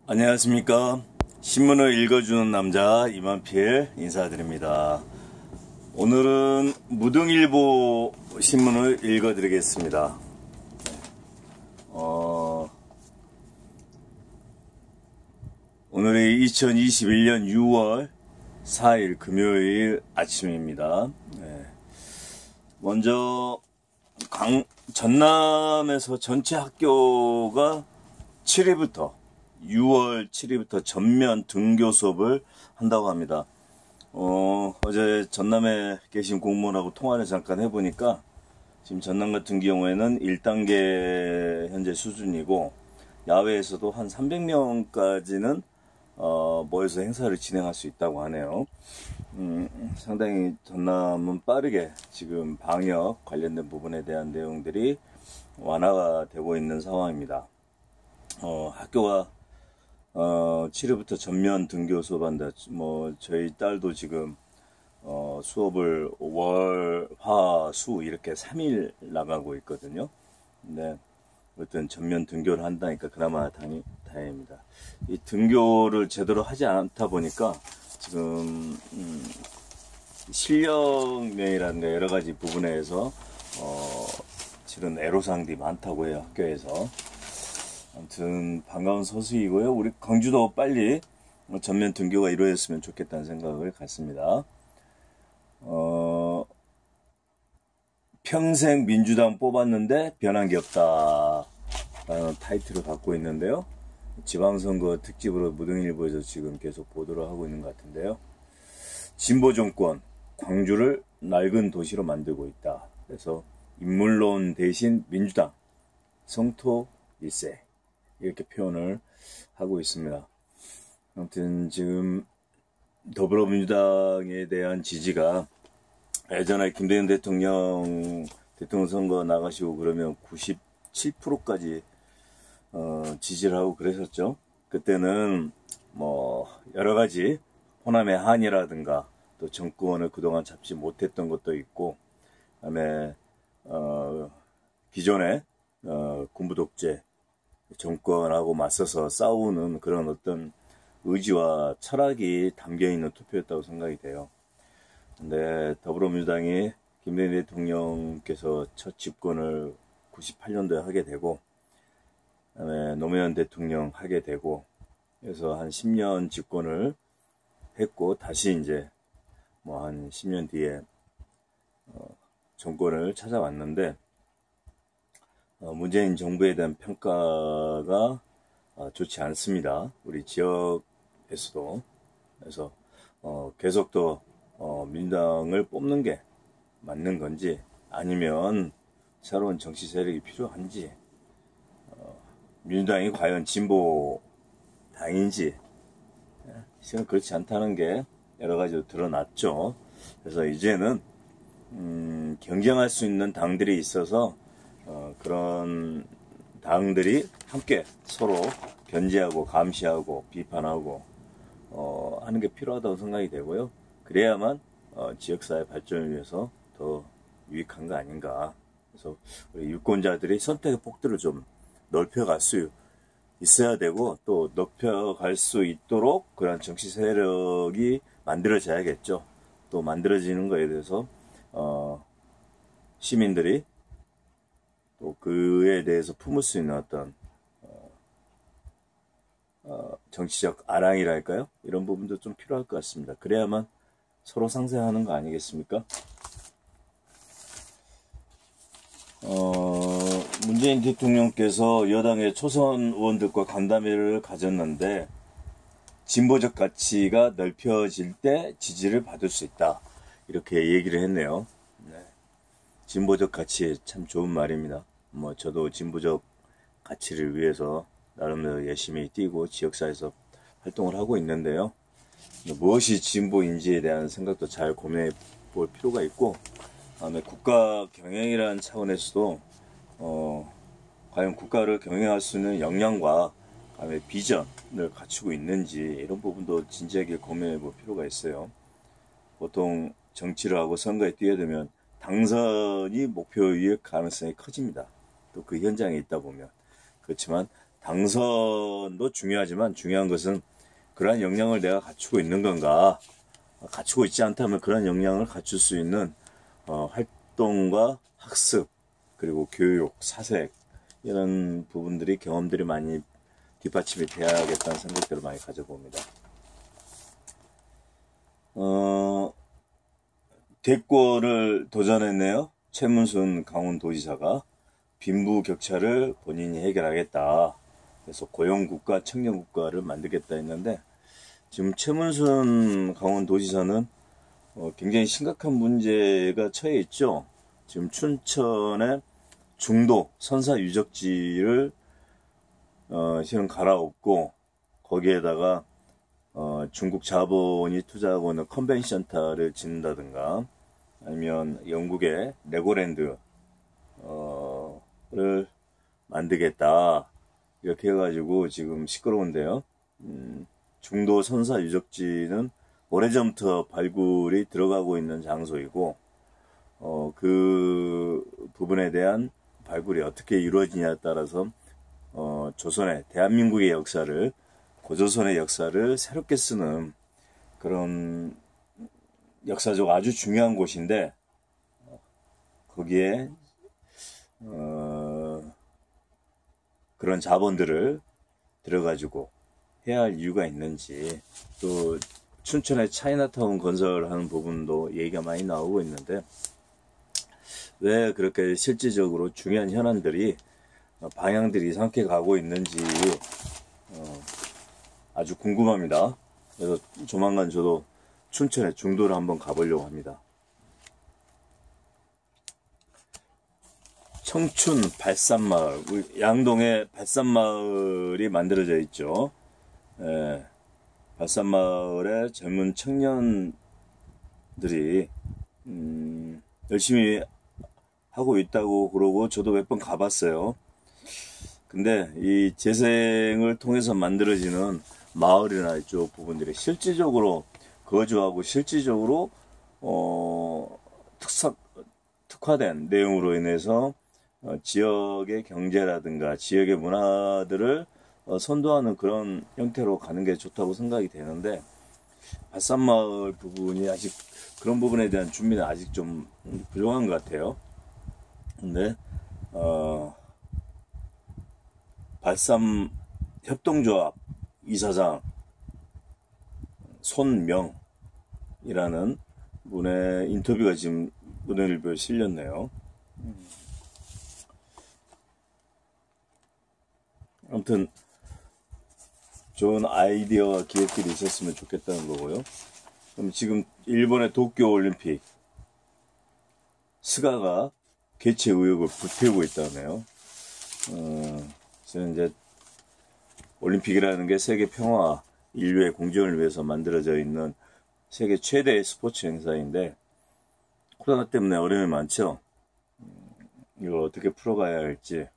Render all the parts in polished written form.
안녕하십니까. 신문을 읽어주는 남자 이만필 인사드립니다. 오늘은 무등일보 신문을 읽어드리겠습니다. 오늘이 2021년 6월 4일 금요일 아침입니다. 먼저 전남에서 전체 학교가 6월 7일부터 전면 등교 수업을 한다고 합니다. 어제 전남에 계신 공무원하고 통화를 잠깐 해보니까 지금 전남 같은 경우에는 1단계 현재 수준이고 야외에서도 한 300명까지는 모여서 행사를 진행할 수 있다고 하네요. 상당히 전남은 빠르게 지금 방역 관련된 부분에 대한 내용들이 완화가 되고 있는 상황입니다. 학교가 7일부터 전면 등교 수업한다. 저희 딸도 지금 수업을 월, 화, 수 이렇게 3일 나가고 있거든요. 근데 어떤 전면 등교를 한다니까 그나마 다행입니다. 이 등교를 제대로 하지 않다 보니까 지금 실력면이라든가 여러 가지 부분에서 실은 애로사항들이 많다고 해요, 학교에서. 아무튼 반가운 소식이고요. 우리 광주도 빨리 전면 등교가 이루어졌으면 좋겠다는 생각을 갖습니다. 평생 민주당 뽑았는데 변한 게 없다 라는 타이틀을 갖고 있는데요. 지방선거 특집으로 무등일보에서 지금 계속 보도를 하고 있는 것 같은데요. 진보 정권 광주를 낡은 도시로 만들고 있다. 그래서 인물론 대신 민주당 성토 일세 이렇게 표현을 하고 있습니다. 아무튼 지금 더불어민주당에 대한 지지가 예전에 김대중 대통령 선거 나가시고 그러면 97%까지 지지를 하고 그랬었죠. 그때는 여러 가지 호남의 한이라든가 또 정권을 그동안 잡지 못했던 것도 있고, 그다음에 기존의 군부 독재 정권하고 맞서서 싸우는 그런 어떤 의지와 철학이 담겨있는 투표였다고 생각이 돼요. 근데 더불어민주당이 김대중 대통령께서 첫 집권을 98년도에 하게 되고, 그다음에 노무현 대통령 하게 되고, 그래서 한 10년 집권을 했고, 다시 이제 한 10년 뒤에 정권을 찾아왔는데, 문재인 정부에 대한 평가가 좋지 않습니다. 우리 지역에서도. 그래서 계속 또 민주당을 뽑는 게 맞는 건지 아니면 새로운 정치 세력이 필요한지, 민주당이 과연 진보 당인지 지금 그렇지 않다는 게 여러 가지로 드러났죠. 그래서 이제는 경쟁할 수 있는 당들이 있어서 그런 당들이 함께 서로 견제하고 감시하고 비판하고 하는 게 필요하다고 생각이 되고요. 그래야만 지역사회 발전을 위해서 더 유익한 거 아닌가. 그래서 우리 유권자들이 선택의 폭들을 좀 넓혀갈 수 있어야 되고, 또 넓혀갈 수 있도록 그런 정치 세력이 만들어져야겠죠. 또 만들어지는 거에 대해서 시민들이 또 그에 대해서 품을 수 있는 어떤 정치적 아랑이랄까요? 이런 부분도 좀 필요할 것 같습니다. 그래야만 서로 상생하는 거 아니겠습니까? 문재인 대통령께서 여당의 초선 의원들과 간담회를 가졌는데, 진보적 가치가 넓혀질 때 지지를 받을 수 있다, 이렇게 얘기를 했네요. 진보적 가치 참 좋은 말입니다. 저도 진보적 가치를 위해서 나름대로 열심히 뛰고 지역사회에서 활동을 하고 있는데요. 무엇이 진보인지에 대한 생각도 잘 고민해 볼 필요가 있고, 다음에 국가 경영이라는 차원에서도 과연 국가를 경영할 수 있는 역량과 다음에 비전을 갖추고 있는지, 이런 부분도 진지하게 고민해 볼 필요가 있어요. 보통 정치를 하고 선거에 뛰어들면 당선이 목표일 가능성이 커집니다. 또 그 현장에 있다 보면. 그렇지만 당선도 중요하지만 중요한 것은 그러한 역량을 내가 갖추고 있는 건가, 갖추고 있지 않다면 그러한 역량을 갖출 수 있는 활동과 학습, 그리고 교육, 사색 이런 부분들이 경험들이 많이 뒷받침이 돼야겠다는 생각들을 많이 가져봅니다. 대권을 도전했네요. 최문순 강원도지사가 빈부격차를 본인이 해결하겠다. 그래서 고용국가, 청년국가를 만들겠다 했는데 지금 최문순 강원도지사는 굉장히 심각한 문제가 처해 있죠. 지금 춘천의 중도 선사 유적지를 실은 갈아엎고 거기에다가 중국 자본이 투자하고 있는 컨벤션타를 짓는다든가 아니면 영국의 레고랜드를 만들겠다 이렇게 해가지고 지금 시끄러운데요. 중도 선사 유적지는 오래전부터 발굴이 들어가고 있는 장소이고 그 부분에 대한 발굴이 어떻게 이루어지냐에 따라서 조선의 대한민국의 역사를 고조선의 역사를 새롭게 쓰는 그런 역사적 아주 중요한 곳인데 거기에 그런 자본들을 들어가지고 해야 할 이유가 있는지 또 춘천에 차이나타운 건설하는 부분도 얘기가 많이 나오고 있는데 왜 그렇게 실질적으로 중요한 현안들이 방향들이 이상하게 가고 있는지 아주 궁금합니다. 그래서 조만간 저도 춘천의 중도를 한번 가보려고 합니다. 청춘 발산마을, 양동에 발산마을이 만들어져 있죠. 예, 발산마을의 젊은 청년들이 열심히 하고 있다고 그러고 저도 몇 번 가봤어요. 근데 이 재생을 통해서 만들어지는 마을이나 이쪽 부분들이 실질적으로 거주하고 실질적으로 특화된 내용으로 인해서 지역의 경제라든가 지역의 문화들을 선도하는 그런 형태로 가는 게 좋다고 생각이 되는데 발산마을 부분이 아직 그런 부분에 대한 준비는 아직 좀 부족한 것 같아요. 근데 발산 협동조합 이사장 손명이라는 분의 인터뷰가 지금 문화일보에 실렸네요. 아무튼 좋은 아이디어와 기획들이 있었으면 좋겠다는 거고요. 그럼 지금 일본의 도쿄올림픽 스가가 개최 의혹을 불태우고 있다네요. 이제 올림픽이라는 게 세계 평화, 인류의 공존을 위해서 만들어져 있는 세계 최대의 스포츠 행사인데 코로나 때문에 어려움이 많죠. 이걸 어떻게 풀어가야 할지,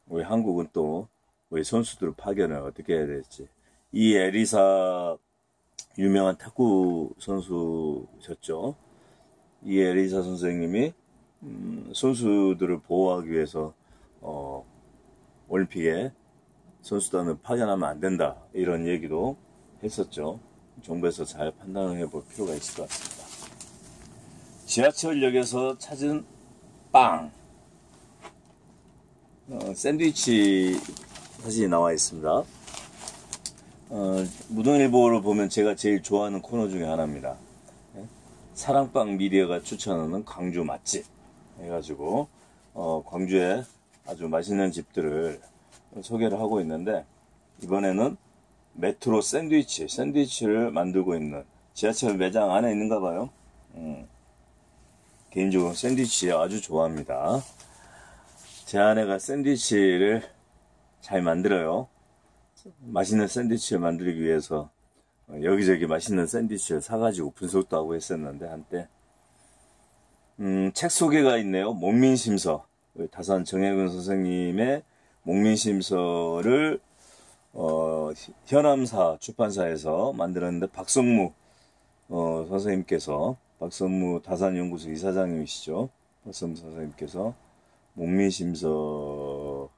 우리 한국은 또 우리 선수들 파견을 어떻게 해야 될지. 이 에리사 유명한 탁구 선수셨죠. 이 에리사 선생님이 선수들을 보호하기 위해서 올림픽에 선수단을 파견하면 안 된다 이런 얘기도 했었죠. 정부에서 잘 판단을 해볼 필요가 있을 것 같습니다. 지하철역에서 찾은 빵 샌드위치 사진이 나와 있습니다. 무동일보를 보면 제가 제일 좋아하는 코너 중에 하나입니다. 사랑빵 미디어가 추천하는 광주 맛집 해가지고 광주에 아주 맛있는 집들을 소개를 하고 있는데 이번에는 메트로 샌드위치를 만들고 있는 지하철 매장 안에 있는가 봐요. 개인적으로 샌드위치 아주 좋아합니다. 제 아내가 샌드위치를 잘 만들어요. 맛있는 샌드위치를 만들기 위해서 여기저기 맛있는 샌드위치를 사가지고 분석도 하고 했었는데 한때 책 소개가 있네요. 목민심서 다산 정혜근 선생님의 목민심서를 현암사 출판사에서 만들었는데 박성무 선생님께서 박성무 다산연구소 이사장님이시죠. 박성무 선생님께서 목민심서를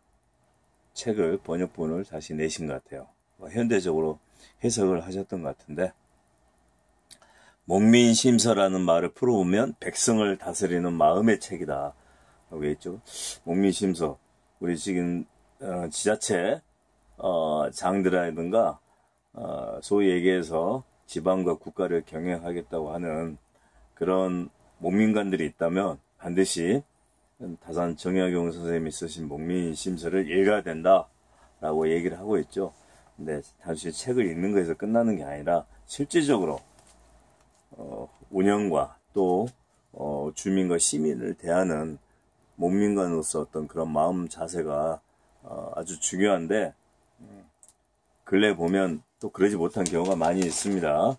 책을 번역본을 다시 내신 것 같아요. 현대적으로 해석을 하셨던 것 같은데, 목민심서라는 말을 풀어보면 백성을 다스리는 마음의 책이다 라고 했죠. 목민심서, 우리 지금 지자체 장들이라든가 소위 얘기해서 지방과 국가를 경영하겠다고 하는 그런 목민관들이 있다면 반드시 다산 정약용 선생님이 쓰신 목민심서를 읽어야 된다 라고 얘기를 하고 있죠. 근데 단순히 책을 읽는 것에서 끝나는 게 아니라 실질적으로 운영과 또 주민과 시민을 대하는 목민관으로서 어떤 그런 마음 자세가 아주 중요한데, 근래 보면 또 그러지 못한 경우가 많이 있습니다.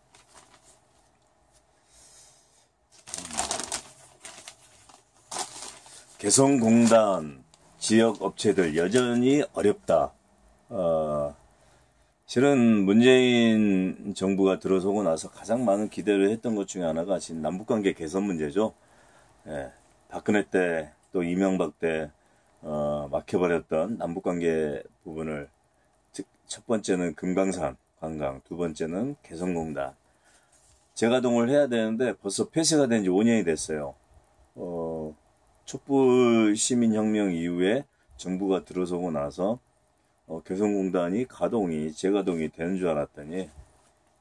개성공단 지역업체들 여전히 어렵다. 실은 문재인 정부가 들어서고 나서 가장 많은 기대를 했던 것 중에 하나가 지금 남북관계 개선 문제죠. 예, 박근혜 때 또 이명박 때 막혀버렸던 남북관계 부분을, 첫 번째는 금강산 관광, 두 번째는 개성공단 재가동을 해야 되는데 벌써 폐쇄가 된 지 5년이 됐어요. 촛불 시민혁명 이후에 정부가 들어서고 나서 개성공단이 재가동이 되는 줄 알았더니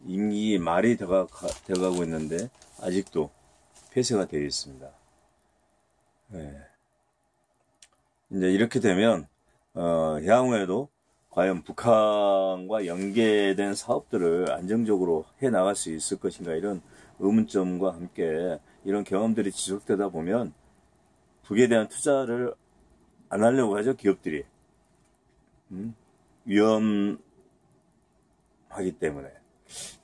임기 말이 돼가고 있는데 아직도 폐쇄가 되어 있습니다. 네. 이제 이렇게 되면 향후에도 과연 북한과 연계된 사업들을 안정적으로 해 나갈 수 있을 것인가, 이런 의문점과 함께 이런 경험들이 지속되다 보면 북에 대한 투자를 안 하려고 하죠, 기업들이. 위험하기 때문에.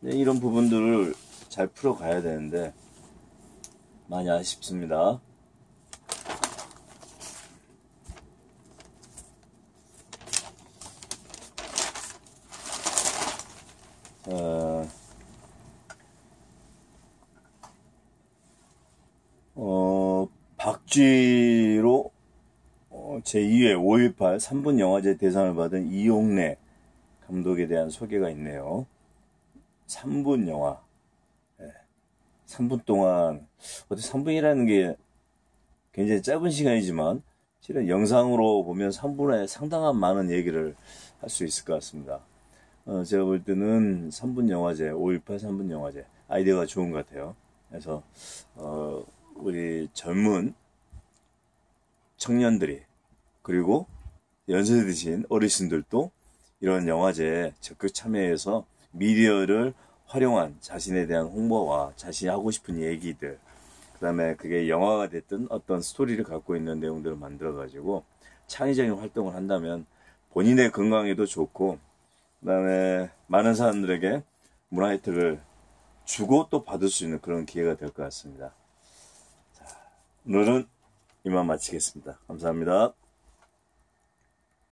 이런 부분들을 잘 풀어가야 되는데 많이 아쉽습니다. 박쥐로 제2회 5.18 3분 영화제 대상을 받은 이용래 감독에 대한 소개가 있네요. 3분 영화. 3분 동안, 어떻게 3분이라는 게 굉장히 짧은 시간이지만 실은 영상으로 보면 3분에 상당한 많은 얘기를 할 수 있을 것 같습니다. 제가 볼 때는 3분 영화제, 5.18 3분 영화제 아이디어가 좋은 것 같아요. 그래서 우리 젊은 청년들이, 그리고 연세 드신 어르신들도 이런 영화제에 적극 참여해서 미디어를 활용한 자신에 대한 홍보와 자신이 하고 싶은 얘기들, 그 다음에 그게 영화가 됐든 어떤 스토리를 갖고 있는 내용들을 만들어 가지고 창의적인 활동을 한다면 본인의 건강에도 좋고, 그 다음에 많은 사람들에게 문화 혜택을 주고 또 받을 수 있는 그런 기회가 될 것 같습니다. 자, 오늘은 이만 마치겠습니다. 감사합니다.